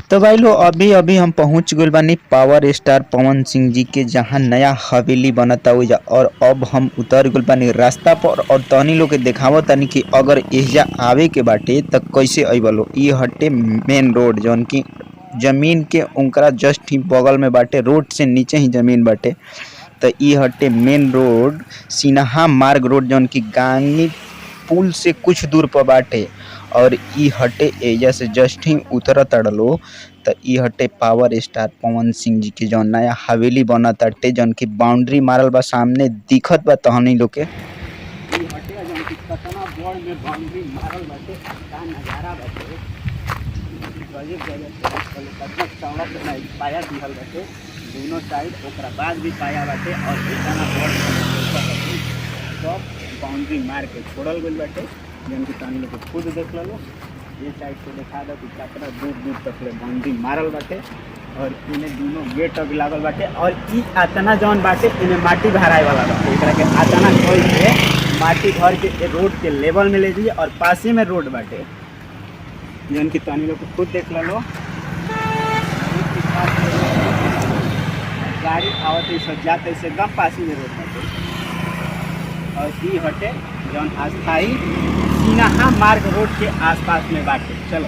तो भाई लो अभी अभी हम पहुंच गए बानी पावर स्टार पवन सिंह जी के जहां नया हवेली बनता हुआ और अब हम उतर गए बानी रास्ता पर और तहनी लोग के देखावत तानी कि अगर एजा आवे के बाटे त कैसे अइबलो। ई हटे मेन रोड जौन की जमीन के उनकरा जस्ट ही बगल में बाटे, रोड से नीचे ही जमीन बाटे। त ई हटे मेन रोड सिन्हा मार्ग रोड जौन की गांगी पुल से कुछ दूर पर बाटे और ई हटे एजा से जस्ट ही उतर तड़लो। त ई हटे पावर स्टार पवन सिंह जी के जौन नया हवेली बना ताटे जौन की बाउंड्री मारल बा, सामने दिखत बा तहनी लोग के। ई हटे जौन की कतना बड़ में बाउंड्री मारल बाटे, का नजारा बाटे। गजब गजब से कतना चौड़ा से पाया दिहल बाटे दोनों साइड, ओकरा बाद भी पाया बाटे और इतना बड़ सब बाउंड्री मार के छोड़ल गइल बाटे जौन की तहनी लोग खुद देख लो। ये साइड से देखा दो कि कितना दूर दूर तक ले बाउंड्री मारल बाटे और इन्हें दोनों गेट अभी लागल बाटे और ई आतना जौन बाटे इन्हें माटी भराए वाला बाटे। एकरा के आतना खोल के माटी भर के रोड के लेवल में ले जाइए और पासे में रोड बाटे जौन की तहनी लोग खुद देख लो। गाड़ी आवत सब जाते से एकदम पासी में रोड बाटे और ई हटे जौन अस्थाई सिन्हा मार्ग रोड के आसपास में बाटे। चलो।